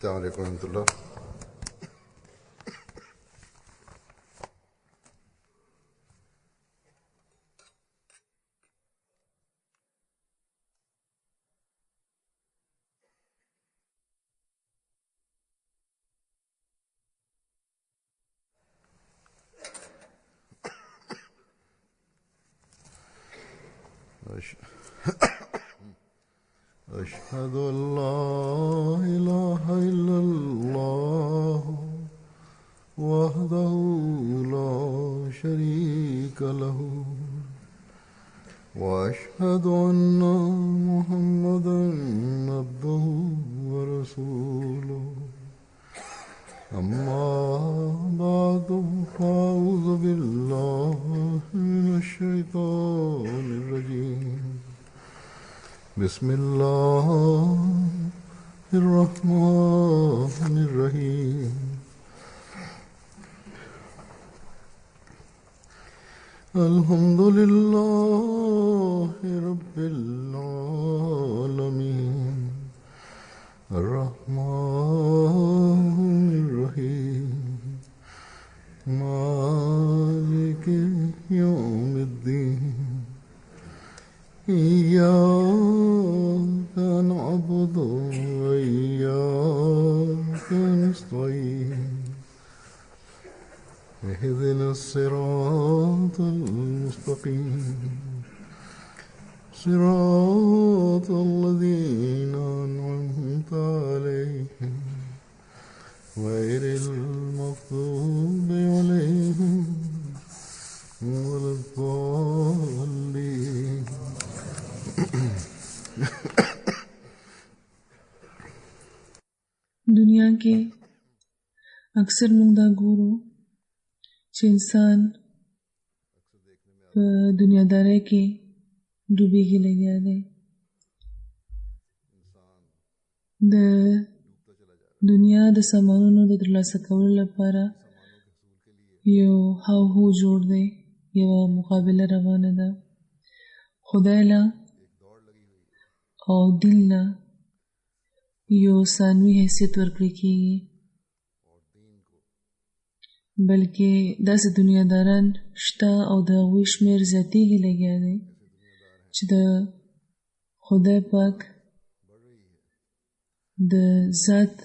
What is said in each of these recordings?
السلام عليكم ورحمة الله. أشهد أن لا إله إلا الله وحده لا شريك له وأشهد أن محمدا عبده ورسوله أما بعد فأعوذ بالله من الشيطان الرجيم بسم الله الرحمن الرحيم الحمد لله رب العالمين الرحمن الرحيم مالك يوم الدين إياك نعبد وإياك نستعين اهدنا الصراط المستقيم صراط الذين أنعمت عليهم غير المغضوب عليهم ولا الضالين. दुनिया के अक्सर मुंदा गुरु چې انسان په دنیادارۍ کې ډوبېږي لګیا دی. د دنیا د سامانونو د ترلاسه کولو لپاره یو هاوهو جوړ دی، یوه مقابله روانه ده. خدای له او دین له یو ثانوي حیثیت ورکړی کېږي، بلکې داسې دنیاداران شته او د هغوی شمېر زیاتېږي لګیا دی چې د خدای پاک د ذات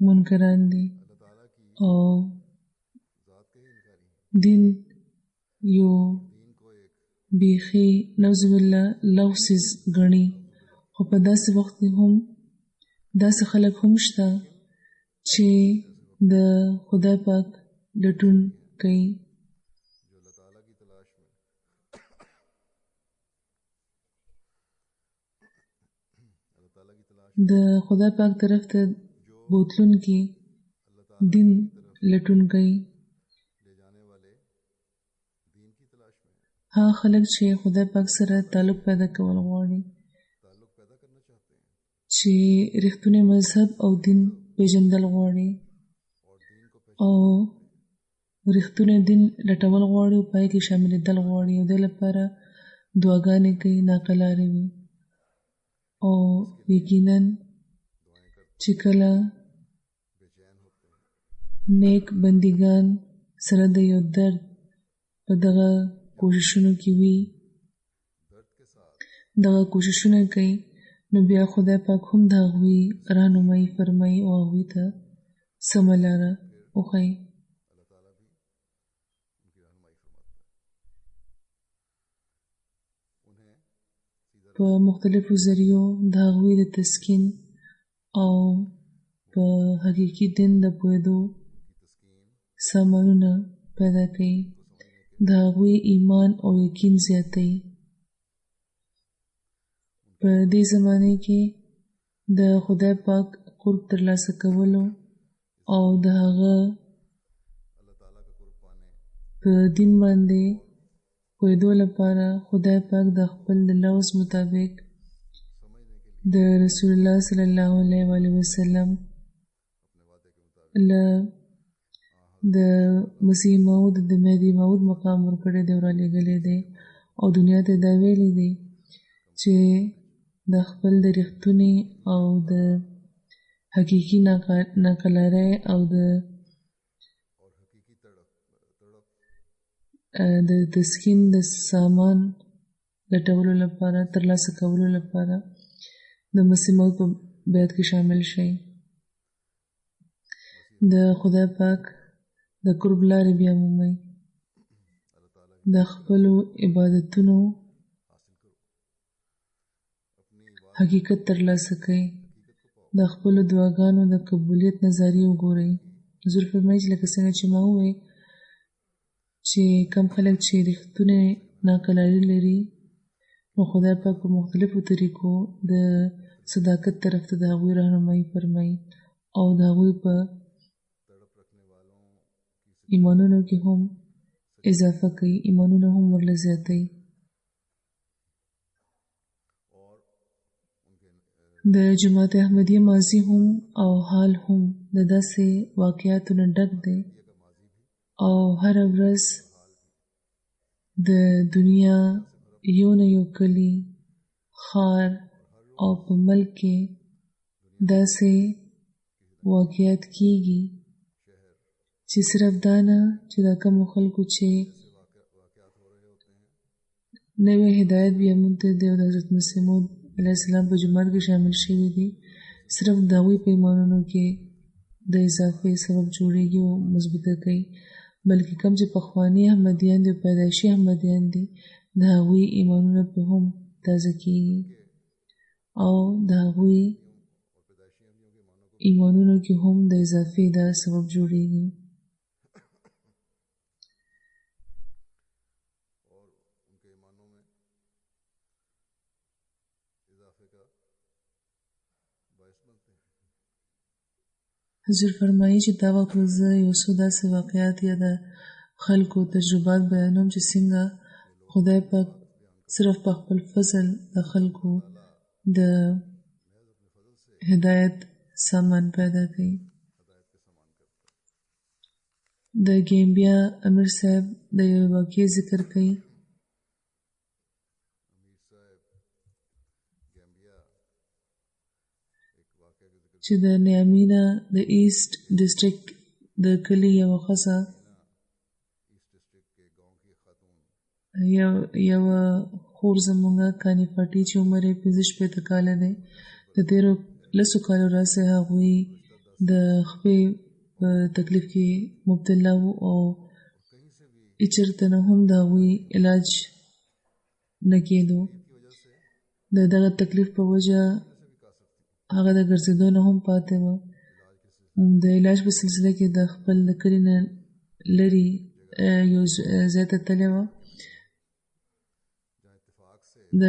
منکران دي او دین یو بیخي نعوذ بالله لوسیز ګڼي. خو په داسې وخت کې هم داسې خلک هم شته چې د خدای پاک لټون کوي. د خدای پاک طرف ته بوتلون کې دین لټون کوي. ها خلک چې خدای پاک سره تعلق پیدا کول غواړي، چې رښتونی مذهب او دین پیژندل غواړي او رښتونی دین لټول غواړي او پای کې شاملېدل غواړي او د لپاره دعاګانې کوي، ناقلارې وي او یقینا چې کله نیک بندګان سره د یو درد په دغه کوششونو کې وي، دغه کوششونه کوي، نو بیا خدای پاک هم د هغوی راهنمایي فرمایي او هغوی ته سمه لاره وښایي. په مختلفو ذریعو د هغوی د تسکین او په حقیقي دین د پوهېدو سامانونه پیدا کوي، د هغوی ایمان او یقین زیاتوي. په دې زمانه کې د خدای پاک قرب ترلاسه کولو او د هغه په دین باندې پوهېدو لپاره خدای پاک د خپل د لوز مطابق د رسول الله صلی الله علیه وسلم له د مسیح موعود د مهدي موعود مقام ورکړی دی او رالیږلی دی او دنیا ته دا ویلی دی چې د خپل د رښتونې او د حقیقي ناکلارۍ او د تسکین د سامان لټولو لپاره ترلاسه کولو لپاره د مسیح موعود په بیعت کې شامل شئ. د خدای پاک د قرب لارې بیا مومئ. د خپلو عبادتونو حقیقت ترلاسه کړئ. د خپلو دعاګانو د قبولیت نظریې وګورئ. حضور فرمایي چې لکه څنګه چې ما وویل چې کم خلک چې رښتونې ناکلاري لري نو خدای پاک په مختلفو طریقو د صداقت طرف ته د هغوی راهنمایي فرمایي او د هغوی په ایمانونو کې هم اضافه کوي، ایمانونه هم ورله زیاتوي. د جماعت احمدیه ماضي هم او حال هم د داسې واقعاتو نه ډک دی او هره ورځ د دنیا یو نه یو کلی، ښار او په ملک کې داسې واقعات کیږي چې صرف دا نه چې دا کومو خلکو چې نوی هدایت بیا مونته دی او د حضرت مسیح موعود علیه السلام په جماعت کې شامل شوي دي، صرف د هغوی په ایمانونو کې د اضافې سبب جوړېږي او مضبوطه کوي، بلکې کوم چې پخواني احمدیان دي او پیدایشي احمدیان دي د هغوی ایمانونه په هم تازه کیږي او د هغوی ایمانونو کې هم د اضافې دا سبب جوړېږي. حضور فرمایي چې دا وخت زه یو څو داسې واقعات یا د خلکو تجربات بیانوم چې څنګه خدای پاک صرف په خپل فضل د خلکو د هدایت سامان پیدا کوي. د ګیمبیا امیر صاحب د یو واقعې ذکر کوي چې د نیامینا د ایست ډسټریکټ د کلي یوه ښځه یوه خور زموږه کاني پاټي چې عمر یې 45 کاله دی، د تېرو 10 کالو راهیسې هغوی د خپې په تکلیف کې مبتلا وو او هېچېرته نه هم د هغوی علاج نه کېدو. د دغه تکلیف په وجه هغه د ګرځېدو نه هم پاتې وه. د علاج په سلسله کې د خپل د کلي نه لرې یو ځای ته تللې وه. د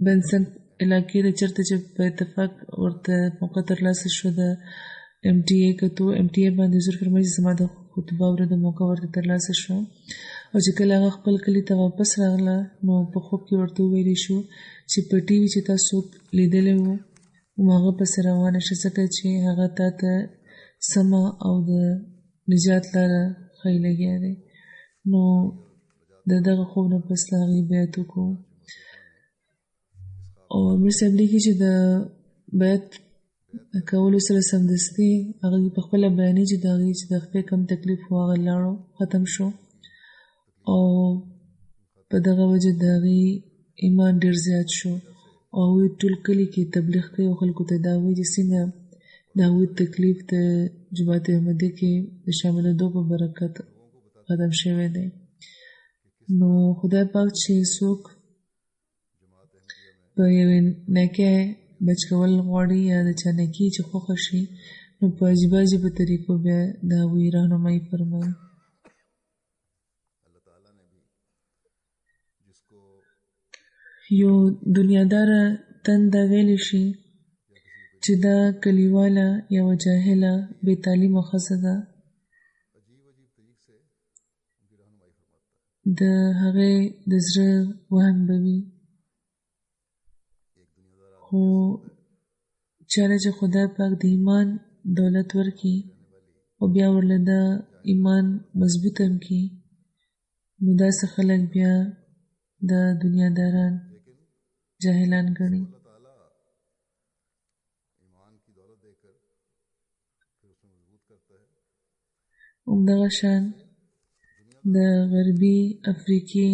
بنسن علاقې ته چېرته چې په اتفاق ورته موقع ترلاسه شوه د MTA کتو MTA باندې حضور فرمایي چې زما د خطبه اورېدو موقع ورته ترلاسه شوه او چې کله هغه خپل کلي ته واپس راغله نو په خوب کې ورته وویلې شو چې په ټي وي چې تا څوک لیدلی وو هغه پسې روانه شه ځکه چې هغه تا ته سمه او د نجات لاره ښیي لګیا دی. نو د دغه خوب نه پس د هغې بیعت وکړو او امیر صاحب لیکي چې د بیعت کولو سره سمدستي هغې په خپله بیانوي چې د هغې چې د خپې کم تکلیف و هغه لاړو ختم شو او په دغه وجه د هغې ایمان ډېر زیات شو او هغوی ټول کلي کې تبلیغ کوي او خلکو ته دا وایي چې څنګه د هغوی تکلیف د جماعت احمدیه کې د شاملېدو په برکت ختم شوی دی. نو خدای پاک چې څوک په یوې نیکۍ بچ کول غواړي یا د چا نیکي چې خوښه شي نو په عجیبه عجیبه طریقو بیا د هغوی راهنمایي فرمایي. یو دنیاداره تنده ویلی شي چې دا کلیواله یوه جاهله بې تعلیمه ښځه ده، د هغې د زړه وهن به وي خو چاله چې خدای پاک د ایمان دولت ورکړي او بیا ورله دا ایمان مضبوط هم کړي نو داسې خلک بیا د دنیاداران جاهلان ګڼي. همدغه شان د غربي افریقې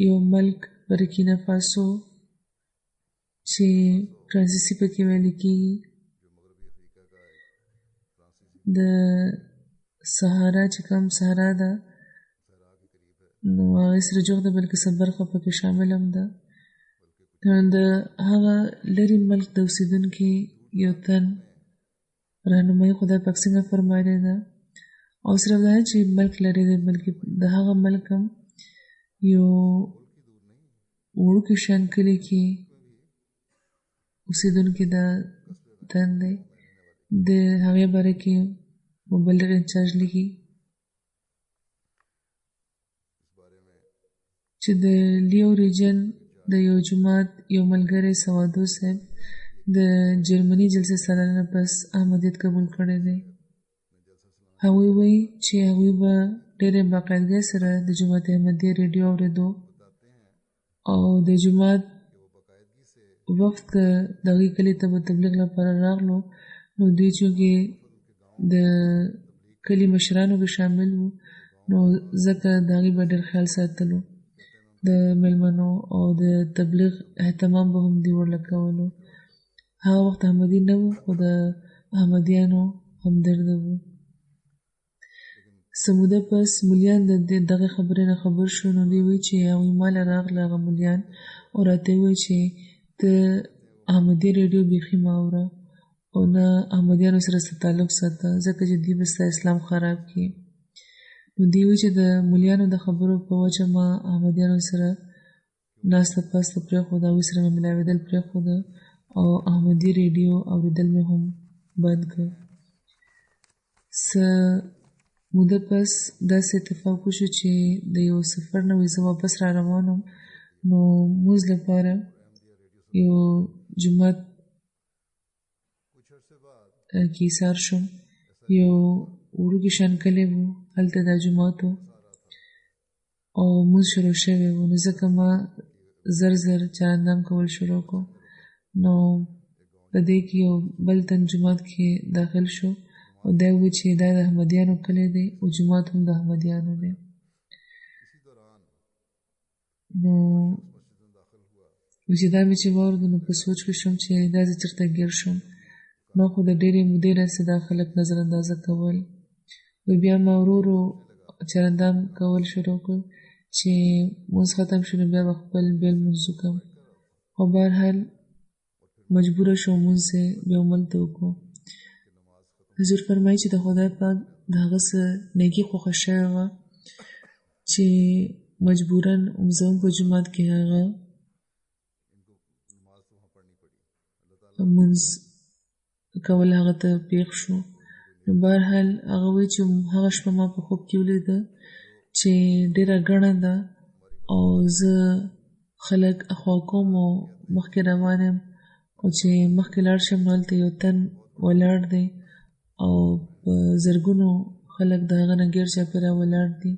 یو ملک برکینا فاسو چې فرانسیسي پکې ویل کېږي د صحرا چې کوم صحرا ده نو هغې سره جوخ ده بلکې څه برخه پکې شامل هم ده د هغه لرې ملک د اوسېدونکي یو تن رهنمایي خدای پاک څنګه فرمایلی ده او صرف دا چې ملک لرې دی بلکې د هغه ملک هم یو وړوکي شان کلي کې اوسېدونکي دا تن دی د هغې باره کې مبلغ انچارج لیکي چې د لیو ریجن د یو جماعت یو ملګری سوادو صاحب د جرمني جلسې سالانه نه پس احمدیت قبول کړی دی هغوی وایي چې هغوی به ډېرې باقاعدګۍ سره د جماعت احمدیه ریډیو اورېدو او د جماعت وفد که د هغوی کلي ته به تبلیغ لپاره راغلو نو دوی چونکې د کلي مشرانو کې شامل وو نو ځکه د هغوی به ډېر خیال ساتلو د مېلمنو او د تبلیغ اهتمام به هم دوی ورله کولو هغه وخت احمدي نه وو خو د احمدیانو همدرده وو څه موده پس مولیان د دغې خبرې نه خبر شو نو دوی وایي چې هغوی ما له راغله هغه مولیان او راته یې وویل چې ته احمدي ریډیو بیخي مه اوره او نه احمدیانو سره څه تعلق ساته ځکه چې دوی به ستا اسلام خراب کړي نو دوی وایي چې د مولیانو د خبرو په وجه ما احمدیانو سره ناسته پاسته پرېښوده هغوی سره مې ملاوېدل پرېښوده او احمدي ریډیو اورېدل مې هم بند کړ څه موده پس داسې اتفاق وشو چې د یو سفر نه وایي زه واپس را روان وم نو مونځ لپاره یو جومات کې ایسار شوم یو وړوکی شان کلی و هلته دا جومات و او مونځ شروع شوی و نو ځکه ما زر زر چارندام کول شروع کړو نو په دې کې یو بل تن جومات کې داخل شو او دا وایي چې دا د احمدیانو کلی دی او جومات هم د احمدیانو دی نو چې دا مې چې واورېدو نو په سوچ کې شوم چې دا زه چېرته ګیر شوم ما خو د ډېرې مودې راهیسې دا خلک نظر اندازه کول بیا ما ورو ورو چارندام کول شروع کړ چې مونځ ختم شو نو بیا به خپل بیل مونځ وکړم خو بهرحال مجبوره شوم مونځ یې بیا هملته وکړو حضور فرمایي چې د خدای پاک د هغه څه نیکي خوښه شوې وه چې مجبوراً زموږ په جومات کې هغه مونځ کول هغه ته پیښ شو نو بهرحال هغه وایي چې هغه شپه ما په خوب کې ولیده چې ډېره ګڼه ده او زه خلک اخوا کوم او مخکې روان یم او چې مخکې لاړ شم نو هلته یو تن ولاړ دی او په زرګونو خلک د هغه نه ګیر چاپېره ولاړ دي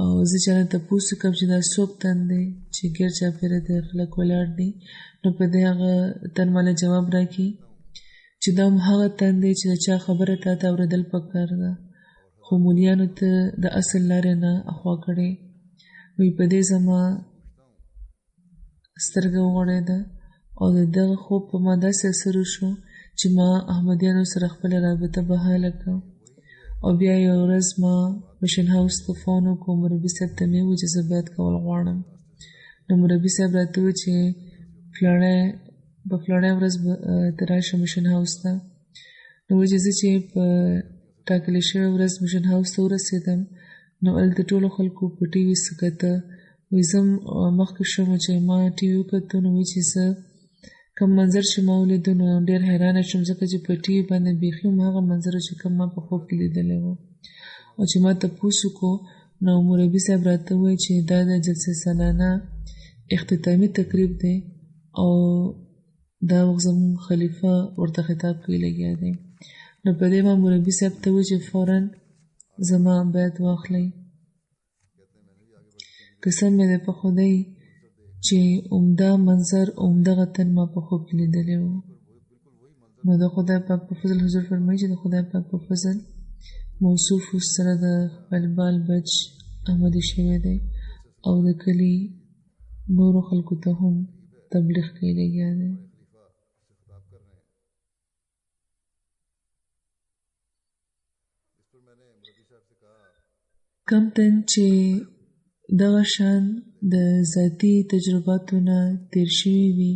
او زه چې هلته تپوس وکړم چې دا څوک تن دی چې ګیر چاپېره د خلک ولاړ دي نو په دې هغه تن ماله جواب راکړي چې دا هم هغه تن دی چې د چا خبره تا ته اورېدل پکار ده خو مولیانو ته د اصل لارې نه اخوا کړې وایي په دې زما سترګه وغړېده او د دغه خوب په ما داسې اثر وشو چې ما احمدیانو سره خپله رابطه بحاله کړه او بیا یو ورځ ما مشن هاوس ته فون وکړو مربي صاحب ته مې وویل چې زه بیعت کول غواړم نو مربي صاحب راته وویل چې په فلانۍ ورځ به ته راشه مشن هاوس ته نو وایي چې زه چې په ټاکلې شوې ورځ مشن هاوس ته ورسېدم نو هلته ټولو خلکو په ټي وي څه کته وایي زه مخکې شوم چې ما ټي وي وکتو نو وایي چې زه کوم منظر چې ما ولیدو نو ډېر حیرانه شوم ځکه چې په ټي وي باندې بیخي هم هغه منظر چې کوم ما په خوب کې لیدلی و او چې ما تپوس وکړو نو مربي صاحب راته وویل چې دا د جلسې سالانه اختتامي تقریب دی او دا وخت زموږ خلیفه ورته خطاب کوي لګیا دی نو په دې ما مربي صاحب ته وویل چې فوراً زما بیعت واخلئ قسم مې دی په خدای چې عمده منظر عمدغه تن ما په خوب کې لیدلی و نو د خدای پاک په فضل حضور فرمایي چې د خدای پاک په فضل موصوف سره د خپل بال بچ آمده شوی دی او د کلي نورو خلکو ته هم تبلیغ کوي لګیا دی. کم تن چې دغه شان د ذاتي تجرباتو نه تیر شوي وي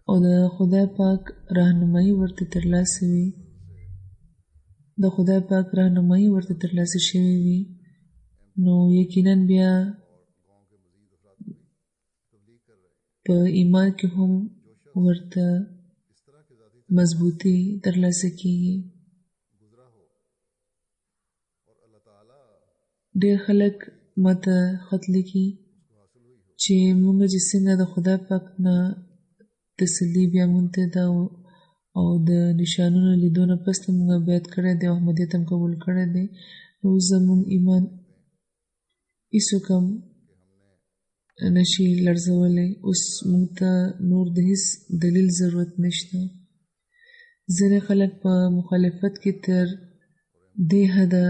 او د خدای پاک راهنمایي ورته ترلاسه وي، د خدای پاک راهنمایي ورته ترلاسه شوې وي، نو یقینا بیا په ایمان کې هم ورته مضبوطی ترلاسه کیږي. ډېر خلک ماته خط لیکي چې موږ چې څنګه د خدای پاک نه تسلي بیا مونږ ته ده او د نشانونو لیدو نه پس موږ بیعت کړی دی او احمدیت هم قبول کړی دی، نو زموږ ایمان هیڅوک هم نشي لړزولی. اوس موږ ته نور د هیڅ دلیل ضرورت نشته. ځینې خلک په مخالفت کې تر دې حده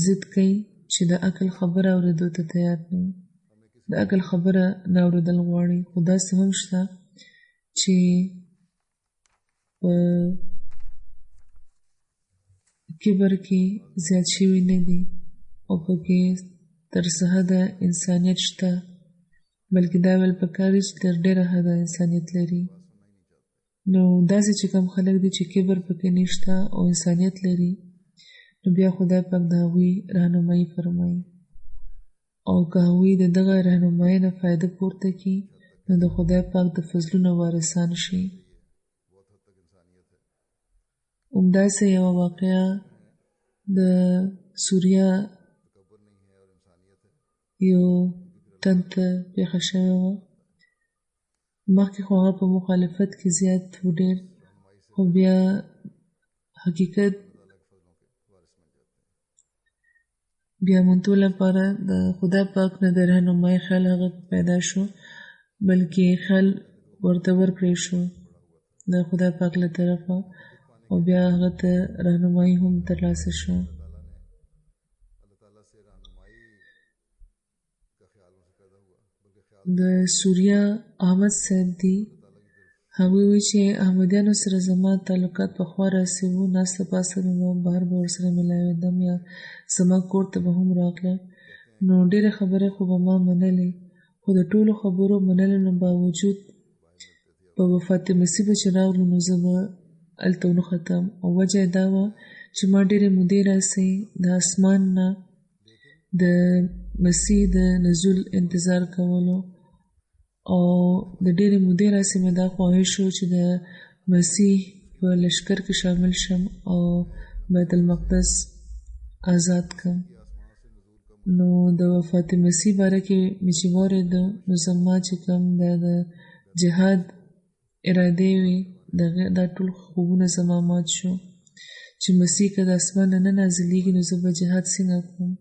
ضد کوي چې د عقل خبره اورېدو ته تیار نه وي، د عقل خبره نه اورېدل غواړي. خو داسې هم شته چې په کبر کې زیات شوي نه دي او پکې تر څه حده انسانیت شته، بلکې دا ویل پکار دي چې تر ډېره حده انسانیت لري. نو داسې چې کوم خلک دي چې کبر پکې نشته او انسانیت لري، نو بیا خدای پاک د هغوی راهنمایي فرمایي او که هغوی د دغه راهنمایۍ نه فایده پورته کړي نو د خدای پاک د فضلونو وارثان شي. همداسې یوه واقعه د سوریا یو تن ته پېښه شوې وه. مخکې خو هغه په مخالفت کې زیات و ډېر، خو بیا حقیقت بیا منتو لپاره د خدای پاک نه د راهنمایۍ خیال هغه پیدا شو، بلکې خیال ورته ورکړی شو د خدای پاک له طرفه او بیا هغه ته راهنمایي هم ترلاسه شو. د سوریا احمد صاحب دي، هغوی وایي چې احمدیانو سره زما تعلقات پخوا راسې وو، ناسته پاسته مې بهر به ورسره ملاوېدم یا زما کور ته به هم راغله، نو ډېرې خبرې خو به ما منلې، خو د ټولو خبرو منلو نه باوجود په وفات مسیح به چې راغلو نو زه به هلته ونښتم. او وجه یې دا وه چې ما ډېرې مودې راسې د اسمان نه د مسیح د نزول انتظار کولو او د ډېرې مودې راسې مې دا خواهش و چې د مسیح په لشکر کې شامل شم او بیت المقدس آزاد کړم. نو د وفات مسیح باره کې مې چې واورېده نو زما چې کوم د جهاد ارادې وې دا ټول خوبونه زما مات شو چې مسیح که د اسمان نه نازلېږي نو زه به جهاد څنګه کوم.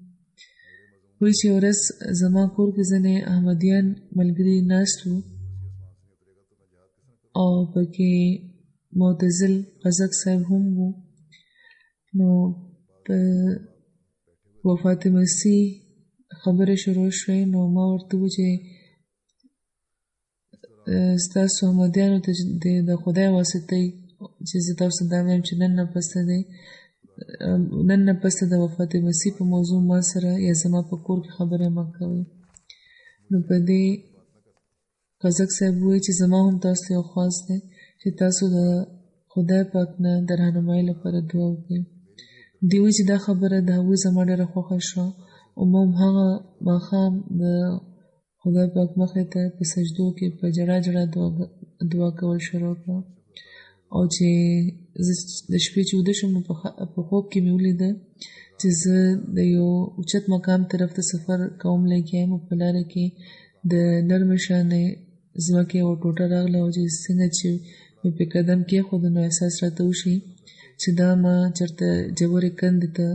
وایي چې ورځ زما کور کې ځینې احمدیان ملګري ناست وو او پکې معتزل قزق صاحب هم وو. نو په وفات مسیح خبرې شروع شوې، نو ما ورته وویل چې ستاسو احمدیانو ته د خدای واسطه چې زه تاسو ته دا وایم چې نن نه پسته د وفات مسیح په موضوع ما سره یا زما په کور کې خبرې مه کوئ. نو په دې قزق صاحب وایي چې زما هم تاسو ته یو خواست دی چې تاسو د خدای پاک نه د راهنمایۍ لپاره دعا وکړئ. دوی وایي چې دا خبره د هغوی زما ډېره خوښه شوه او ما هم هغه ماښام د خدای پاک مخې ته په سجدو کې په جړا جړا دعا کول شروع کړه او چې زه د شپې چې ویده شوم نو په خوب کې مې ولیده چې زه د یو اوچت مقام طرف ته سفر کوم لګیا یم او په لاره کې د نرمې شانې ځمکې یوه ټوټه راغله او چې څنګه چې مې پې قدم کېښوده نو احساس راته وشي چې دا ما چېرته ژورې کندې ته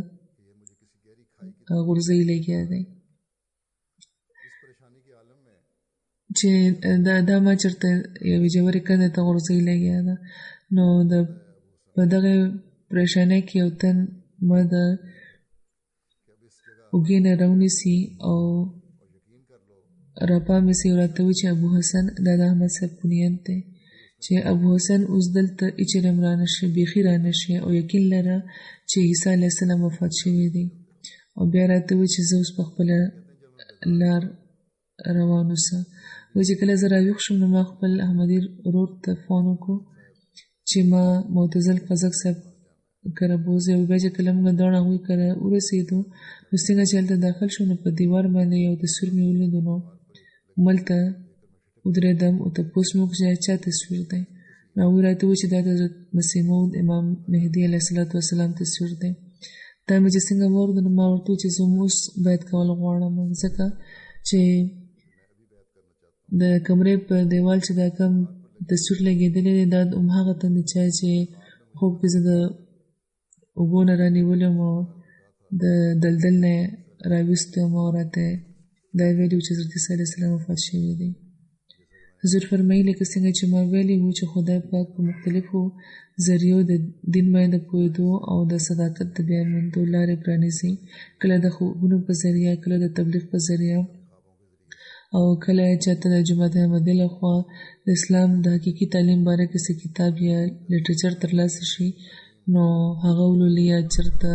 غورځوي لګیا دی. چې دا ما چېرته یوې ژورې کندې ته غورځوي لګیا ده. نو په دغه پریشانۍ کې یو تن ما د اوږې نه راونیسي او راپامې سي او راته وایي چې ابو حسن دا د احمد صاحب کونیت دی چې ابو حسن اوس دلته هېچېرې هم رانشي، بیخي رانشي او یقین لره چې عیسی علیه السلام وفات شوی دی. او بیا راته وایي چې زه اوس په خپله لار روان اوسه. وایي چې کله زه راویښ شوم نو ما خپل احمدي ورور ته فون وکړو چې ما معتزل قزق صاحب کره بوځي. او بیا چې کله موږ دواړه هغوی کره ورسېدو نو څنګه چې هلته داخل شو نو په دیوار باندې یو تصویر مې ولیدو. نو هملته ودرېدم او تپوس مې وکړو چې چا تصویر دی. نو هغوی راته وویل چې دا د حضرت مسیح موعود امام مهدي علیه السلام تصویر دی. دا مې چې څنګه واورېدو نو ما ورته وویل چې زه اوس بیعت کول غواړم، ځکه چې د کمرې په دیوال چې دا کوم تصویر لګېدلی دی دا همهغه تن د چا چې خوب کې زه د اوبو نه رانیولې وم او د دلدل نه یې راویستی وم او راته دا یې ویلي وو چې حضرت عیسی علیه السلام وفات شوی دی. حضور فرمایي لکه څنګه چې ما ویلي وو چې خدای پاک په مختلفو ذریعو د دین باندې د پوهېدو او د صداقت د بیان موندو لارې پرانیزي، کله د خوبونو په ذریعه، کله د تبلیغ په ذریعه، او کله چاته د جماعت احمدیه لخوا د اسلام د حقیقي تعلیم باره کې څه کتاب یا لیټریچر ترلاسه شي نو هغه ولولي، یا چېرته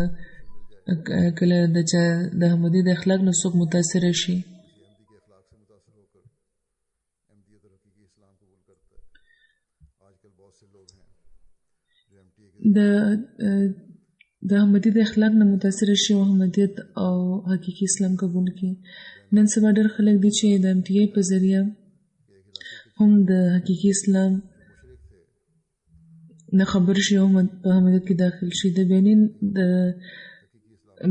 کله د چا د احمدي د اخلاق نه څوک متاثره شي. د احمدي د اخلاق نه متاثره شي او احمدیت او حقیقي اسلام قبول کړي. نن سبا ډېر خلک دي چې د MTA په ذریعه هم د حقیقي اسلام نه خبر شي او په احمدیت کې داخل شي. د بینین د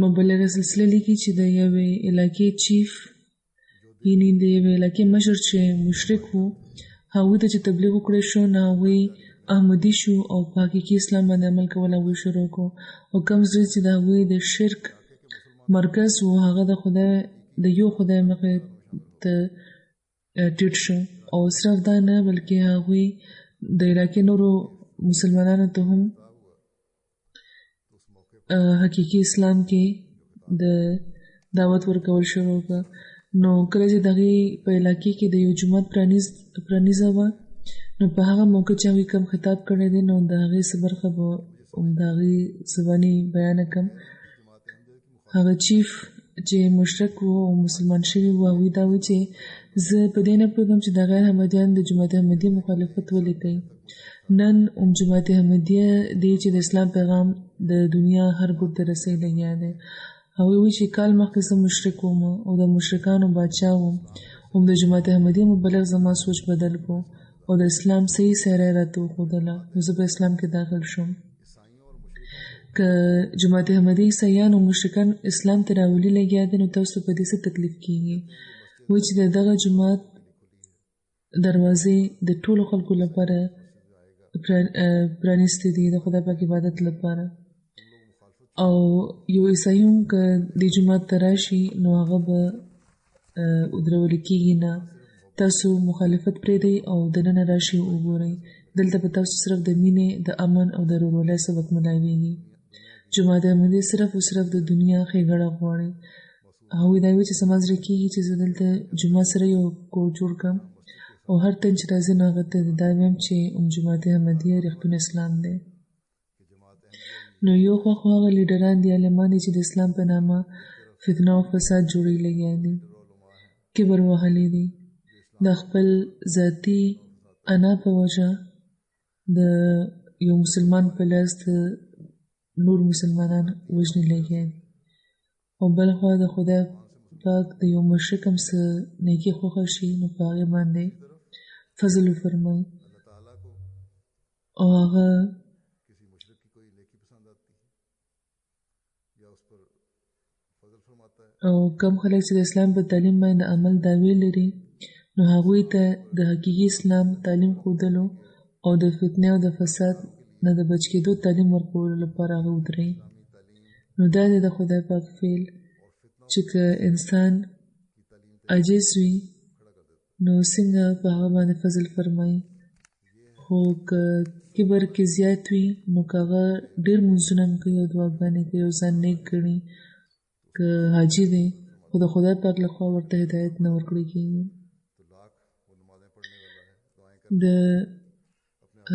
مبلغه سلسله لیکي چې د یوې علاقې چیف یعنې د یوې علاقې مشر چې مشرک و هغوی ته چې تبلیغ وکړی شو نو هغوی احمدي شو او په حقیقي اسلام باندې عمل کول هغوی شروع کړو. او کوم ځای چې د هغوی د شرک مرکز و هغه د خدای د یو خدای مخې ته ټیټ شو. او صرف دا نه بلکې هغوی د علاقې نورو مسلمانانو ته هم حقیقي اسلام کې د دعوت ورکول شروع کړه. نو کله چې د هغې په علاقې کې د یو جومات پرانیزه وه نو په هغه موقع چې هغوی کوم خطاب کړی دی نو د هغې څه برخه به د هغې څه باندې بیانه کړم. هغه چیف چې مشرک و او مسلمان شوي و هغوی دا وایي چې زه په دې نه پوهېږم چې د غیر احمدیان د جماعت احمدیه مخالفت ولې کوي. نن جماعت احمدیه دی چې د اسلام پیغام د دنیا هر ګوټ ته رسوي لګیا دی. هغوی وایي چې کال مخکې زه مشرک وم او د مشرکانو باچا وم او د جماعت احمدیه مبلغ زما سوچ بدل کړو او د اسلام صحیح څېره یې راته وښودله نو زه په اسلام کې داخل شوم. که جماعت احمدیه عیسایان او مشرکان اسلام ته راولي لګیا دي نو تاسو په دې څه تکلیف کیږي؟ وایي چې د دغه جومات دروازې د ټولو خلکو لپاره پرانیستې دي د خدای پاک عبادت لپاره. او یو عیسایي هم که دې جومات ته راشي نو هغه به ودرول کېږي نه. تاسو مخالفت پرېږدئ او دننه راشئ وګورئ. دلته به تاسو صرف د مینې، د امن او د ورورولۍ سبق ملاویږي. جماعت احمدیه صرف او صرف د دنیا ښېګړه غواړي. هغوی دا وایي چې زما زړه کېږي چې زه دلته جومات سره یو کور جوړ کړم او هر تن چې راځي نو هغه ته دا ویم چې جماعت احمدیه رښتون اسلام دی. نو یو خوا خو هغه لیډران دي، عالمان دي چې د اسلام په نامه فتنه او فساد جوړوي لګیا دي، کبر وهلی دي، د خپل ذاتي انا په وجه د یو مسلمان په لاس د نور مسلمانان وژني لګیا دي. او بل خوا د خدای پاک د یو مشرک هم څه نیکي خوښه شي نو په هغې باندې فضل وفرمایي او هغه او کم خلک چې د اسلام په تعلیم باندې عمل دعوی لري نو هغوی ته د حقیقي اسلام تعلیم ښودلو او د فتنې او د فساد نه د بچ کېدو تعلیم ورکولو لپاره هغه ودرېږي. نو دا دی د خدای پاک فعل چې که انسان عاجز وي نو څنګه په هغه باندې فضل فرمایي. خو که کبر کې زیات وي نو که هغه ډېر مونځونه هم کوي او دعاګانې کوي او ځان نیک ګڼي، که حاجي دی خو د خدای پاک لخوا ورته هدایت نه ورکړل کېږي. د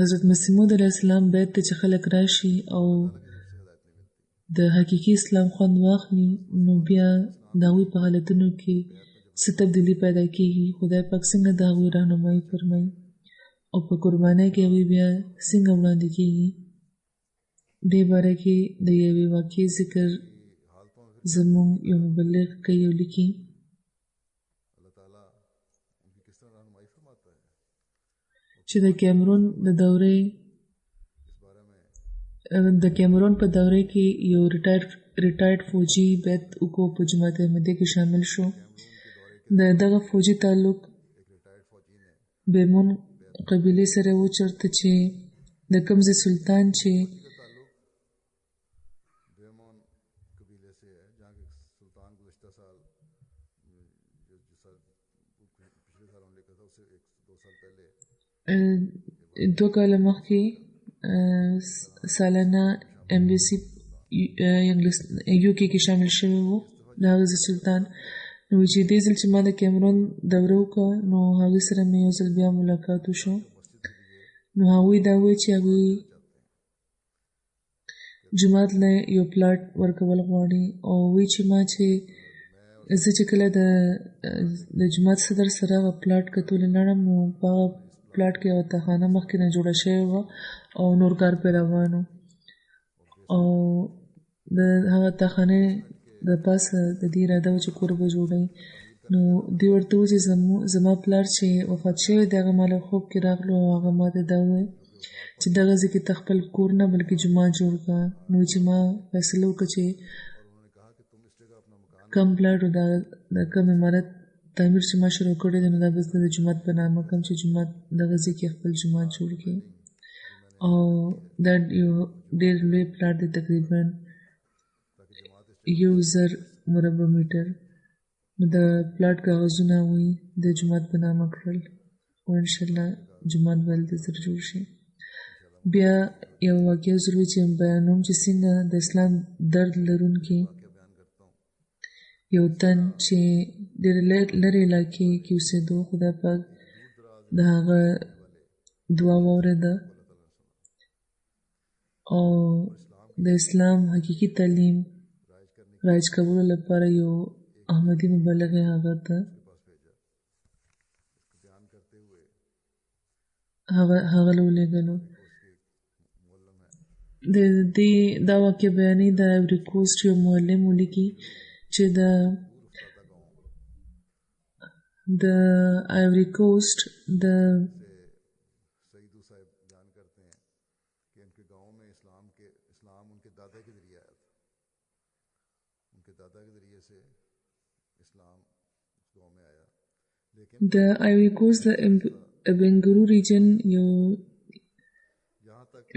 حضرت مسیح موعود علیه السلام بیت ته چې خلک راشي او د حقیقي اسلام خوند واخلي نو بیا د هغوی په حالتونو کې څه تبدیلي پیدا کېږي، خدای پاک څنګه د هغوی راهنمایي فرمایي او په قربانۍ کې هغوی بیا څنګه وړاندې کېږي. دې باره کې د یوې واقعې ذکر زموږ یو مبلغ کوي او لیکي چې د کیمرون په دوره کې یو ریټایرډ فوجي بیت وکړو، په جماعت احمدیه کې شامل شو. د دغه فوجي تعلق بیمون قبیلې سره و، چېرته چې د کوم ځای سلطان چې دوه کاله مخکې سالانه امبیسي UK کې شامل شوی و د هغه ځای سلطان. نو چې دې ځل چې ما د کیمرون دوره وکړه نو هغوی سره مې یو ځل بیا ملاقات وشو. نو هغوی دا وایي چې هغوی جومات له یو پلاټ ورکول غواړي او وایي چې ما چې زه چې کله د جومات صدر سره هغه پلاټ کتلو لاړم نو په هغه پلاټ کې یوه تاخانه مخکې نه جوړه شوې وه او نور کار پرې روان و او د هغه تاخانې د پاسه د دې اراده وه چې کور به جوړوي. نو دوی ورته وویل چې زما پلار چې وفات شوی دی هغه ما له خوب کې راغلو او هغه ما ته دا وویل چې دغه ځای کې ته خپل کور نه بلکې جومات جوړ کړه. نو چې ما فیصله وکړه چې کم پلاټ او د کم عمارت تعمیر چې ما شروع کړی دی نو دا بس د جومات په نامه کړم چې جومات دغه ځای کې خپل جومات جوړ کړي. او دا یو ډېر لوی پلاټ دی، تقریبا 1000 مربع میټر. نو د پلاټ کاغذونه وي د جومات په نامه کړل او انشاءالله جومات به هلته زر جوړ شي. بیا یو واقعه ضروري چې بیانوم چې څنګه د اسلام درد لرونکي یو تن چې ډېر لرې علاقې کې اوسېدو، خدای پاک د هغه دعا واورېده او د اسلام حقیقي تعلیم رایج کولو لپاره یو احمدي مبلغ هغه ته هغه له ولېږلو. د دې دا واقع بیانې د ایوری کوسټ یو معلم ولیکي چې د ایوری کوسټ د ایوری کوسټ د بنګورو ریجن یو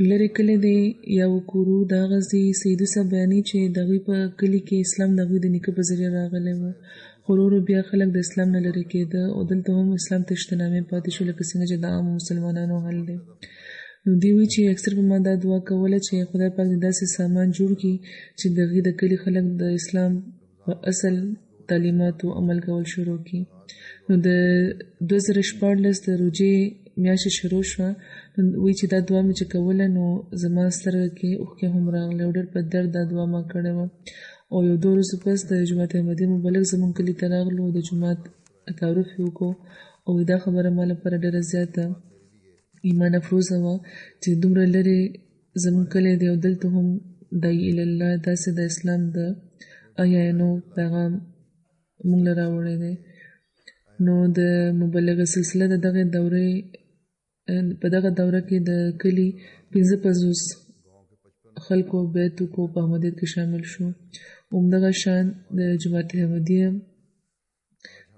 لرې کلی دی یا وکورو. د هغه ځای سیدو صاحب بیانوي چې د هغوی په کلي کې اسلام د هغوی د نیکه په ذریعه راغلی و، خو ورو ورو بیا خلک د اسلام نه لرې کېده او دلته هم اسلام ته اشتنامې پاتې شو لکه څنګه چې د عامو مسلمانانو حال دی. نو دوی وایي چې اکثر به ما دا دعا کوله چې خدای پاک دې داسې سامان جوړ کړي چې د هغوی د کلي خلک د اسلام په اصل تعلیماتو عمل کول شروع کړي. نو د 2014 د روژې میاشت شروع شوه. وایي چې دا دعا مې چې کوله نو زما سترګه کې اوښکې هم راغلې او ډېر په درد دا دعا ما کړې وه. او یو 2 ورځو پس د جومات احمدي مبلغ زموږ کلي ته راغلو او د جومات تعارف یې وکړو او دا خبره ما لپاره ډېره زیاته ایمان افروزه وه چې دومره لرې زموږ کلی دی او دلته هم داعی الله داسې د اسلام د آیانو پیغام موږ له راوړی دی. نو د مبلغه سلسله د دغه دورې په دغه دوره کې د کلي 55 خلکو بیت وکړو، په احمدیت کې شامل شو. همدغه شان د جماعت احمدیه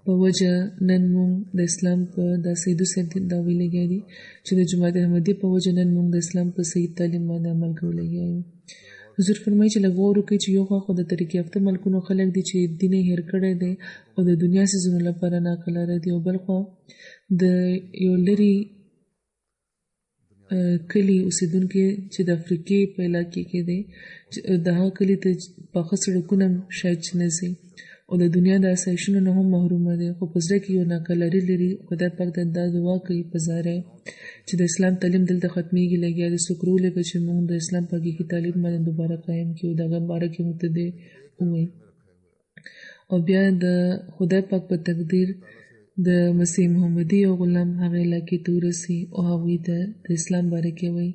په وجه نن موږ د اسلام په د سیدو صاحب دا ویل لګیا دي چې د جماعت احمدیه په وجه نن موږ د اسلام په صحیح تعلیم باندې عمل کول لګیا یو. حضور فرمایي چې لږ غور وکړئ چې یو خوا خو د ترقي یافته ملکونو خلک دي چې دین یې هېر کړی دی او د دنیا څیزونو لپاره ناقه لاره دي، او بل خوا د یو لرې کلي اوسېدونکي چې د افریقې په علاقې کې دی، د هغه کلي ته پاخه سړکونه شاید چې نه ځي او د دنیا د آسایشونو نه هم محرومه دی، خو په زړه کې یو ناقه لاري لري. خدای پاک ته دا دعا کوي په زاره چې د اسلام تعلیم دلته ختمېږي، لګیا د څوک رولېږه چې موږ د اسلام په حقیقي تعلیم باندې دوباره قایم کړو، د هغه باره کې موږ ته دې ووایي. او بیا د خدای پاک په تقدیر د مسیح محمدي او غلام هغه علاقې ته ورسي او هغوی ته د اسلام باره کې وایي،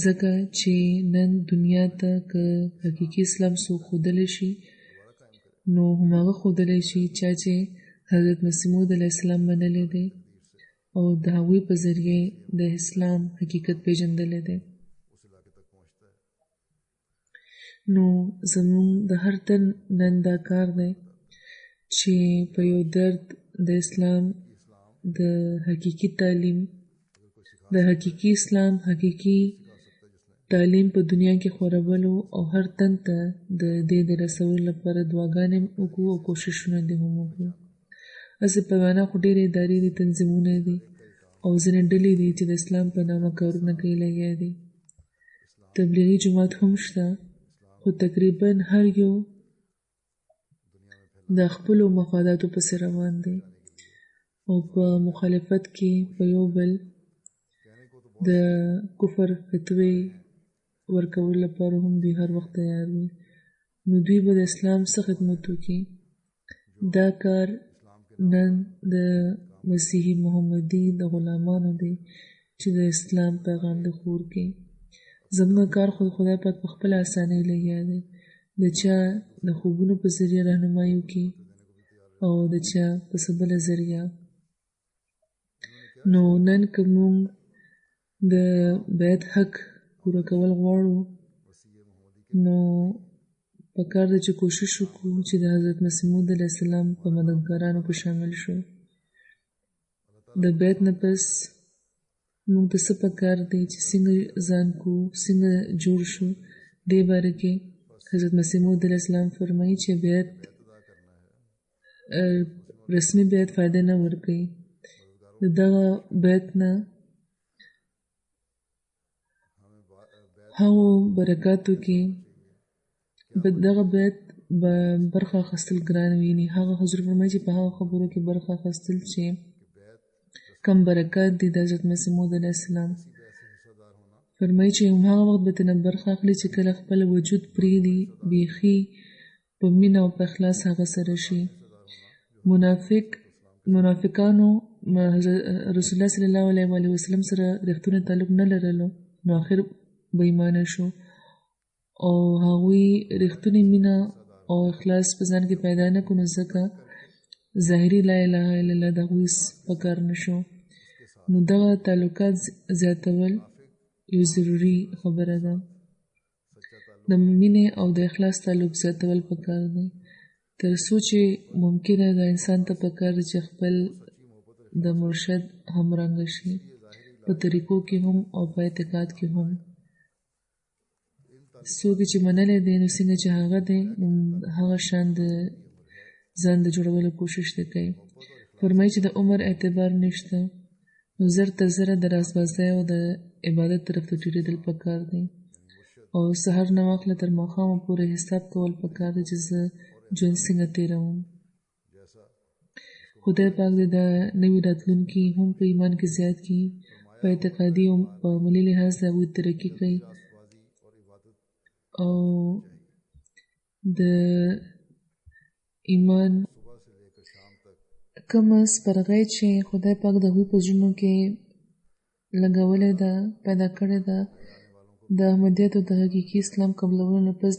ځکه چې نن دنیا ته که حقیقي اسلام څوک ښودلی شي نو هماغه ښودلی شي چا چې حضرت مسیح موعود علیه السلام منلی دی او د هغوی په ذریعه د اسلام حقیقت پیژندلی دی. نو زموږ د هر تن نن دا کار دی چې په یو درد د اسلام د حقیقي تعلیم، د حقیقي اسلام حقیقي تعلیم په دنیا کې خورولو او هر تن ته د دې د رسولو لپاره دعاګانې وکړو او کوششونه دې هم وکړو. هسې په وینا خو ډېرې ادارې دي، تنظیمونه دي او ځینې ډلې دي چې د اسلام په نامه کارونه کوي لګیا دي. تبلیغي جماعت هم شته، خو تقریبا هر یو د خپلو مفاداتو پسې روان دی او په مخالفت کې په یو بل د کفر فتوی ورکولو لپاره هم دوی هر وخت تیار وي. نو دوی به د اسلام څه خدمت وکړي. دا کار نن د مسیحي محمدي د غلامانو دی چې د اسلام پیغام د خور کې. زموږ کار خو خدای پاک په خپل اسانۍ لګیا دی، د چا د خوبونو په ذریعه رهنمایي وکړي او د چا په څه بله ذریعه. نو نن که موږ د بیعت حق پوره کول غواړو نو پکار ده چې کوشش وکړو چې د حضرت مسیح موعود علیه السلام په مددګارانو کې شامل شو. د بیعت نه پس موږ ته څه پکار دی چې څنګه ځان کو، څنګه جوړ شو. دې باره کې حضرت مسیح موعود علیه السلام فرمایي چې بیعت رسمي بیعت فایده نه ورکوي. د دغه بیعت نه هغو برکاتو کې دغه بیعت به برخه اخیستل ګران وي. یعنې هغه حضور فرمایي چې په هغه خبرو کې برخه اخیستل چې کم برکات دي د حضرت مسیح موعود علیه السلام. فرمایي چې هماغه وخت به ترې برخه اخلي چې کله خپل وجود پرېږدي، بیخي په مینه او په اخلاص هغه سره شي. منافقانو رسول الله صلی الله علیه وسلم سره رښتونی تعلق نه لرلو، نو آخر به ایمانه شو او هغوی رښتونی مینه او اخلاص په ځان کې پیدا نه کړو، ځکه ظاهري لا اله الا الله د هغوی په کار نه شو. نو دغه تعلقات زیاتول یو ضروري خبره ده. د مینې او د اخلاص تعلق زیاتول پکار دی، تر څو چې ممکنه ده انسان ته پکار دی چې خپل د مرشد همرنګه شي، په طریقو کې هم او په اعتقاد کې هم. څوک چې منلی دی نو څنګه چې هغه دی نو هغه شان د ځان د جوړولو کوشش دی کوي. فرمایي چې د عمر اعتبار نشته، نو زر تر زره د رازبازۍ او د عبادت طرف ته ټیټېدل پکار دی او سهار نه واخله تر ماښامه پورې حساب کول پکار دی چې زه ژوند څنګه تېروم. خدای پاک دې د نوي راتلونکي هم په ایمان کې زیات کړي، په اعتقادي او په عملي لحاظ د هغوی ترقي کوي او د ایمان کومه سپرغۍ چې خدای پاک د هغوی په زړونو کې لګولې ده، پیدا کړې ده، د احمدیت او د حقیقي اسلام قبلولو نه پس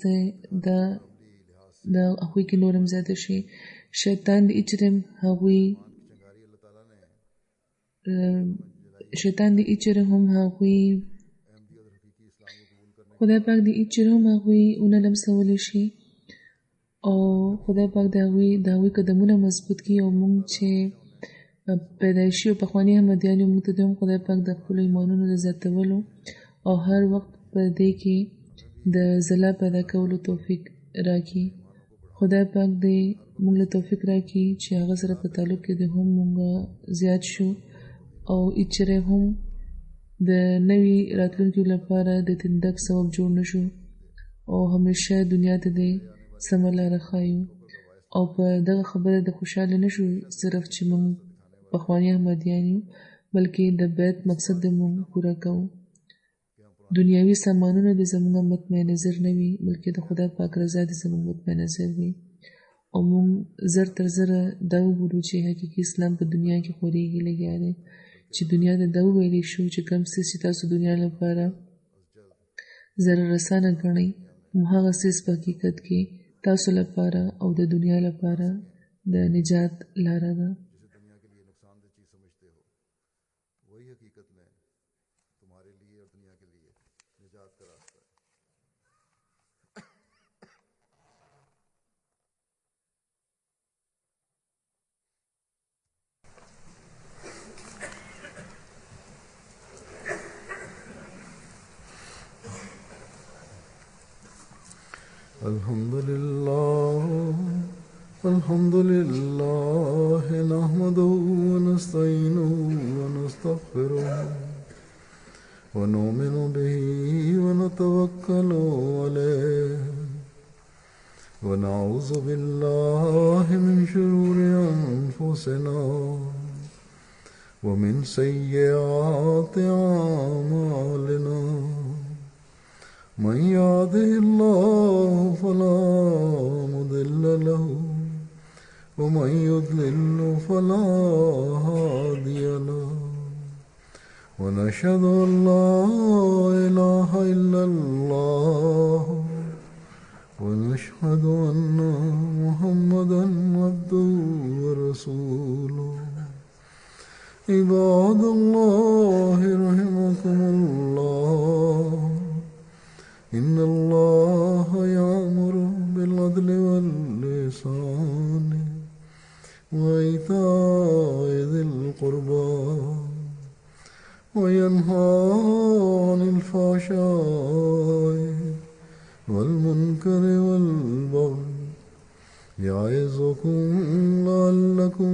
د هغوی کې نور هم زیاته شي. شیطان د اچرم هم هغوی خدای پاک د اچر هم هغوی ونه لمسولی شي او خدای پاک د هغوی قدمونه مضبوط کړي او موږ چې پیدایشي او پخواني احمدیان یو، موږ ته هم خدای پاک د خپلو ایمانونو د زیاتولو او هر وخت په دې کې د زلا پیدا کولو توفیق راکړي. خدای پاک دې موږ له توفیق راکړي چې هغه سره په تعلق کې د هم موږ زیات شو او اچره هم د نوي راتلونکي لپاره د تندک سبب جوړ نشو او همیشه دنیا ته دې سمه لاره ښایو. او په دغه خبره د خوشحاله نشو صرف چې موږ پخواني احمدیان یو، بلکې د بیت مقصد د موږ پوره کوو. دنیاوي سامانونه د زموږ مطمع نظر نه وي، بلکې د خدای پاک رضا د زموږ مطمع نظر وي. او موږ زر تر زره دا وګورو چې حقیقي اسلام په دنیا کې خورېږي لګیا دی، چې دنیا ته دا وویلی شو چې کوم څه چې تاسو دنیا لپاره ضرر رسانه ګڼئ، هغه څه په حقیقت کې تاسو لپاره او د دنیا لپاره د نجات لاره ده. الحمد لله نحمده ونستعينه ونستغفره ونؤمن به ونتوكل عليه ونعوذ بالله من شرور أنفسنا ومن سيئات أعمالنا. من يهده الله فلا مضل له ومن يضلل فلا هادي له. ونشهد أن لا إله إلا الله ونشهد أن محمدا عبده ورسوله. عباد الله رحمكم الله، إن الله يأمر بالعدل والإحسان وإيتاء ذي القربى وينهى عن الفحشاء والمنكر والبغي يعظكم لعلكم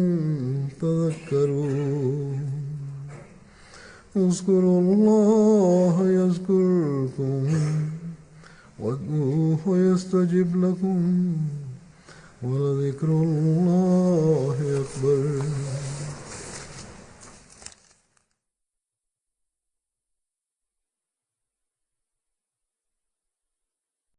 تذكرون. اذكروا الله يذكركم وادعوه يستجب لكم ولذكر الله أكبر.